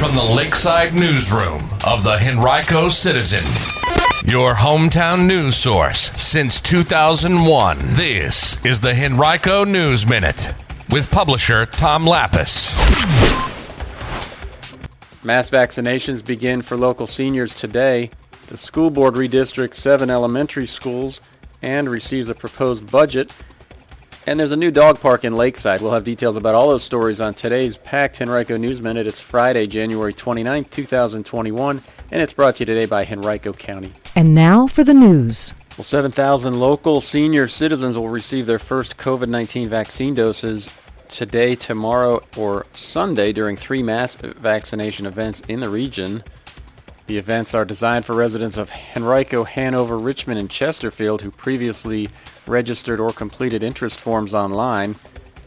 from the Lakeside newsroom of the Henrico Citizen, your hometown news source since 2001. This is the Henrico News Minute with publisher Tom Lapis. Mass vaccinations begin for local seniors today. The school board redistricts 7 elementary schools and receives a proposed budget. And there's a new dog park in Lakeside. We'll have details about all those stories on today's packed Henrico News Minute. It's Friday, January 29th, 2021, and it's brought to you today by Henrico County. And now for the news. Well, 7,000 local senior citizens will receive their first COVID-19 vaccine doses today, tomorrow, or Sunday during 3 mass vaccination events in the region. The events are designed for residents of Henrico, Hanover, Richmond, and Chesterfield who previously registered or completed interest forms online.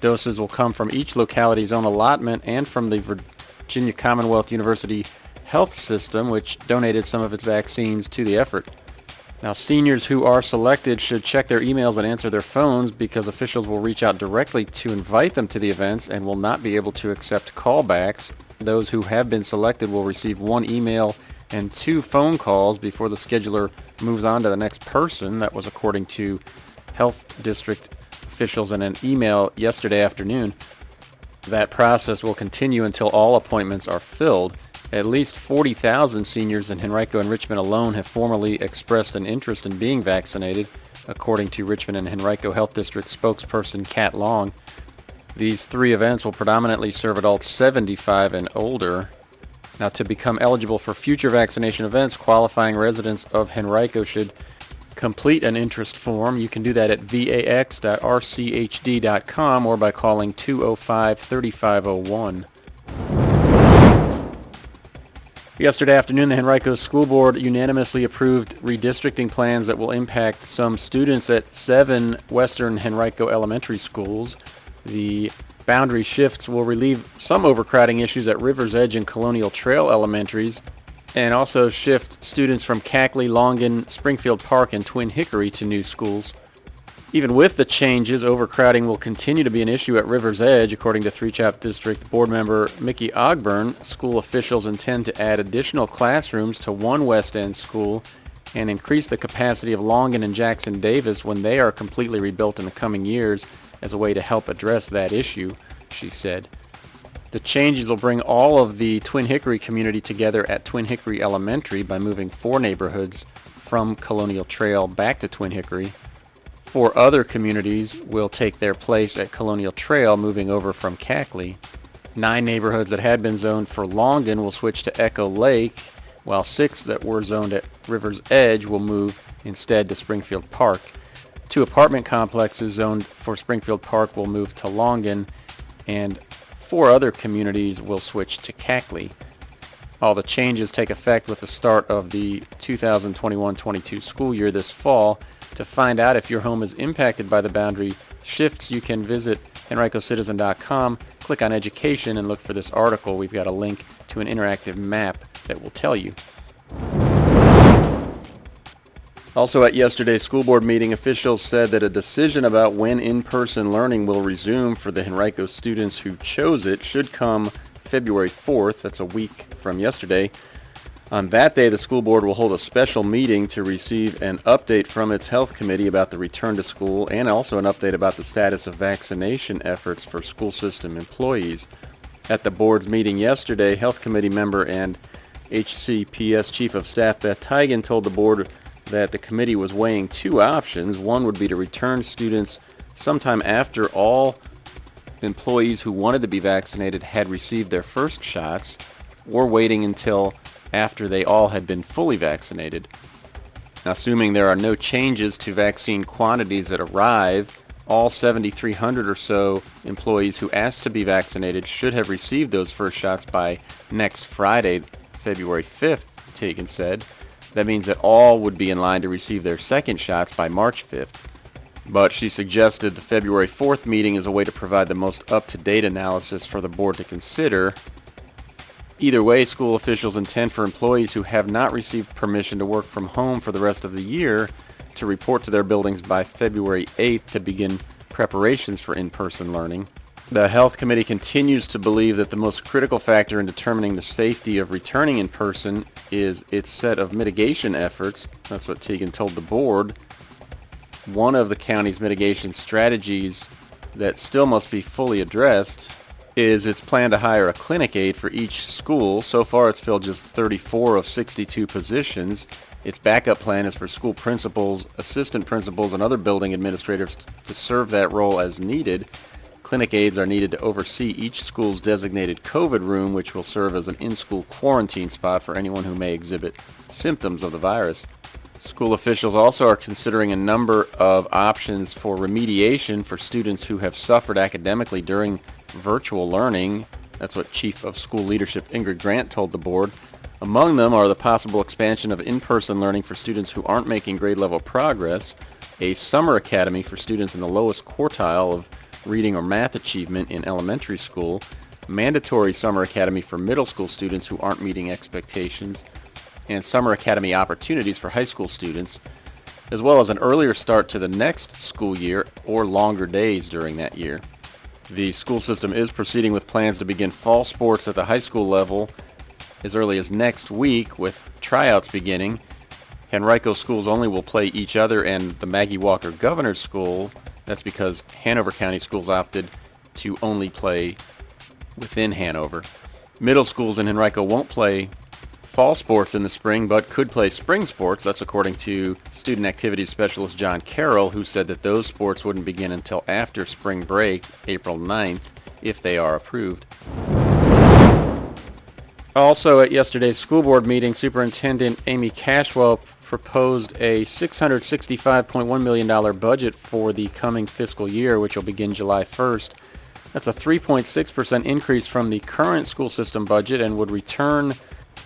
Doses will come from each locality's own allotment and from the Virginia Commonwealth University Health System, which donated some of its vaccines to the effort. Now, seniors who are selected should check their emails and answer their phones because officials will reach out directly to invite them to the events and will not be able to accept callbacks. Those who have been selected will receive 1 email and 2 phone calls before the scheduler moves on to the next person. That was according to health district officials in an email yesterday afternoon. That process will continue until all appointments are filled. At least 40,000 seniors in Henrico and Richmond alone have formally expressed an interest in being vaccinated, according to Richmond and Henrico Health District spokesperson Kat Long. These 3 events will predominantly serve adults 75 and older. Now, to become eligible for future vaccination events, qualifying residents of Henrico should complete an interest form. You can do that at vax.rchd.com or by calling 205-3501. Yesterday afternoon, the Henrico School Board unanimously approved redistricting plans that will impact some students at 7 Western Henrico elementary schools. The boundary shifts will relieve some overcrowding issues at River's Edge and Colonial Trail elementaries, and also shift students from Cackley, Longin, Springfield Park, and Twin Hickory to new schools. Even with the changes, overcrowding will continue to be an issue at River's Edge, according to Three Chop District Board member Mickey Ogburn. School officials intend to add additional classrooms to one West End school and increase the capacity of Longin and Jackson Davis when they are completely rebuilt in the coming years as a way to help address that issue, she said. The changes will bring all of the Twin Hickory community together at Twin Hickory Elementary by moving 4 neighborhoods from Colonial Trail back to Twin Hickory. 4 other communities will take their place at Colonial Trail, moving over from Cackley. 9 neighborhoods that had been zoned for Longin will switch to Echo Lake, while 6 that were zoned at River's Edge will move instead to Springfield Park. 2 apartment complexes zoned for Springfield Park will move to Longin, and 4 other communities will switch to Cackley. All the changes take effect with the start of the 2021-22 school year this fall. To find out if your home is impacted by the boundary shifts, you can visit henricocitizen.com, click on education, and look for this article. We've got a link to an interactive map that will tell you. Also at yesterday's school board meeting, officials said that a decision about when in-person learning will resume for the Henrico students who chose it should come February 4th. That's a week from yesterday. On that day, the school board will hold a special meeting to receive an update from its health committee about the return to school and also an update about the status of vaccination efforts for school system employees. At the board's meeting yesterday, health committee member and HCPS Chief of Staff Beth Tigan told the board that the committee was weighing 2 options. One would be to return students sometime after all employees who wanted to be vaccinated had received their first shots, or waiting until after they all had been fully vaccinated. Now, assuming there are no changes to vaccine quantities that arrive, all 7,300 or so employees who asked to be vaccinated should have received those first shots by next Friday, February 5th, Tigan said. That means that all would be in line to receive their second shots by March 5th. But she suggested the February 4th meeting is a way to provide the most up-to-date analysis for the board to consider. Either way, school officials intend for employees who have not received permission to work from home for the rest of the year to report to their buildings by February 8th to begin preparations for in-person learning. The Health Committee continues to believe that the most critical factor in determining the safety of returning in person is its set of mitigation efforts. That's what Teagan told the board. One of the county's mitigation strategies that still must be fully addressed is its plan to hire a clinic aide for each school. So far, it's filled just 34 of 62 positions. Its backup plan is for school principals, assistant principals, and other building administrators to serve that role as needed. Clinic aides are needed to oversee each school's designated COVID room, which will serve as an in-school quarantine spot for anyone who may exhibit symptoms of the virus. School officials also are considering a number of options for remediation for students who have suffered academically during virtual learning. That's what Chief of School Leadership Ingrid Grant told the board. Among them are the possible expansion of in-person learning for students who aren't making grade level progress, a summer academy for students in the lowest quartile of reading or math achievement in elementary school, mandatory summer academy for middle school students who aren't meeting expectations, and summer academy opportunities for high school students, as well as an earlier start to the next school year or longer days during that year. The school system is proceeding with plans to begin fall sports at the high school level as early as next week, with tryouts beginning. Henrico schools only will play each other and the Maggie Walker Governor's School. That's because Hanover County schools opted to only play within Hanover. Middle schools in Henrico won't play fall sports in the spring, but could play spring sports. That's according to student activities specialist John Carroll, who said that those sports wouldn't begin until after spring break, April 9th, if they are approved. Also at yesterday's school board meeting, Superintendent Amy Cashwell proposed a $665.1 million budget for the coming fiscal year, which will begin July 1st. That's a 3.6% increase from the current school system budget and would return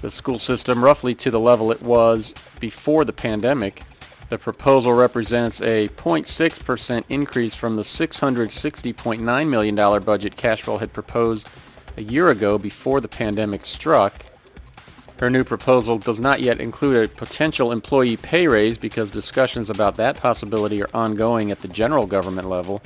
the school system roughly to the level it was before the pandemic. The proposal represents a 0.6% increase from the $660.9 million budget Cashwell had proposed a year ago before the pandemic struck. Her new proposal does not yet include a potential employee pay raise because discussions about that possibility are ongoing at the general government level.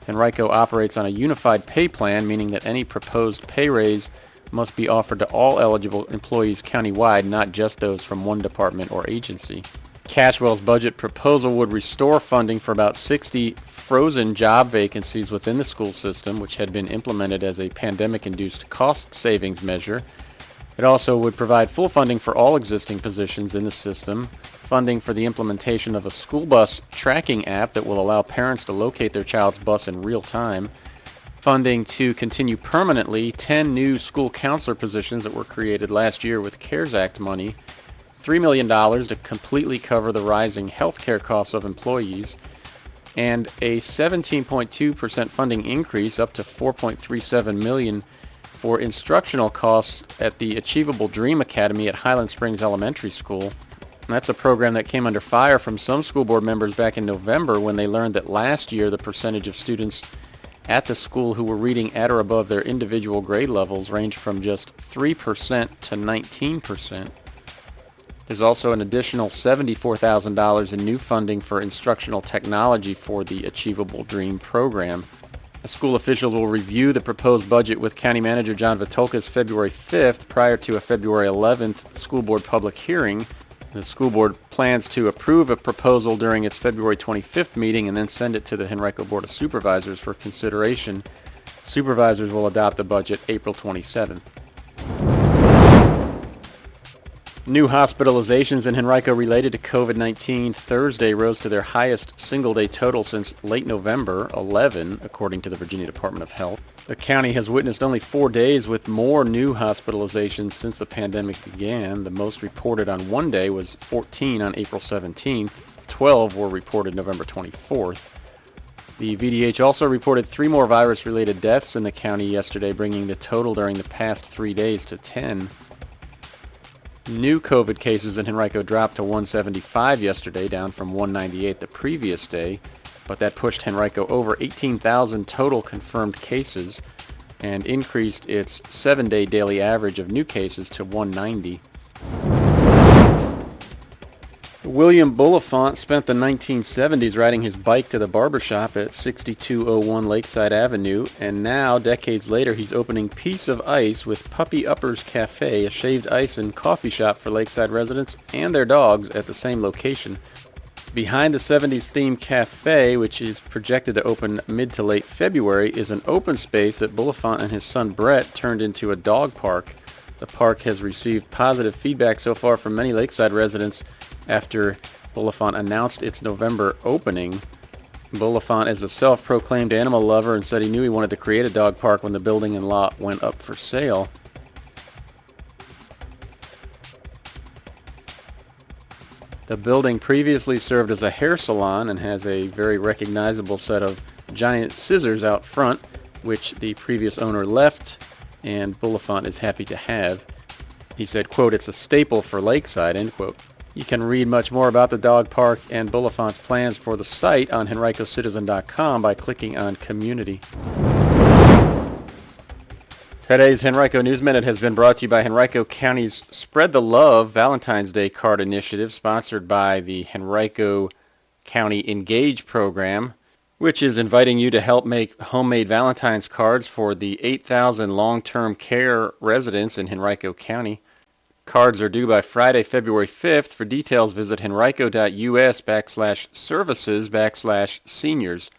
Henrico operates on a unified pay plan, meaning that any proposed pay raise must be offered to all eligible employees countywide, not just those from one department or agency. Cashwell's budget proposal would restore funding for about 60 frozen job vacancies within the school system, which had been implemented as a pandemic-induced cost savings measure. It also would provide full funding for all existing positions in the system, funding for the implementation of a school bus tracking app that will allow parents to locate their child's bus in real time, funding to continue permanently 10 new school counselor positions that were created last year with CARES Act money, $3 million to completely cover the rising health care costs of employees, and a 17.2% funding increase up to $4.37 million for instructional costs at the Achievable Dream Academy at Highland Springs Elementary School. And that's a program that came under fire from some school board members back in November when they learned that last year the percentage of students at the school who were reading at or above their individual grade levels ranged from just 3% to 19%. There's also an additional $74,000 in new funding for instructional technology for the Achievable Dream program. The school officials will review the proposed budget with County Manager John Vitolkas February 5th prior to a February 11th school board public hearing. The school board plans to approve a proposal during its February 25th meeting and then send it to the Henrico Board of Supervisors for consideration. Supervisors will adopt the budget April 27th. New hospitalizations in Henrico related to COVID-19 Thursday rose to their highest single-day total since late November, 11, according to the Virginia Department of Health. The county has witnessed only 4 days with more new hospitalizations since the pandemic began. The most reported on one day was 14 on April 17th. 12 were reported November 24th. The VDH also reported 3 more virus-related deaths in the county yesterday, bringing the total during the past 3 days to 10. New COVID cases in Henrico dropped to 175 yesterday, down from 198 the previous day, but that pushed Henrico over 18,000 total confirmed cases and increased its 7-day daily average of new cases to 190. The William Bulifant spent the 1970s riding his bike to the barbershop at 6201 Lakeside Avenue, and now, decades later, he's opening Piece of Ice with Puppy Uppers Cafe, a shaved ice and coffee shop for Lakeside residents and their dogs at the same location. Behind the 70s themed cafe, which is projected to open mid to late February, is an open space that Bulifant and his son Brett turned into a dog park. The park has received positive feedback so far from many Lakeside residents after Bulifant announced its November opening. Bulifant is a self-proclaimed animal lover and said he knew he wanted to create a dog park when the building and lot went up for sale. The building previously served as a hair salon and has a very recognizable set of giant scissors out front, which the previous owner left, and Bulifant is happy to have. He said, quote, "It's a staple for Lakeside," end quote. You can read much more about the dog park and Bulifant's plans for the site on henricocitizen.com by clicking on Community. Today's Henrico News Minute has been brought to you by Henrico County's Spread the Love Valentine's Day Card Initiative, sponsored by the Henrico County Engage program, which is inviting you to help make homemade Valentine's cards for the 8,000 long-term care residents in Henrico County. Cards are due by Friday, February 5th. For details, visit henrico.us/services/seniors.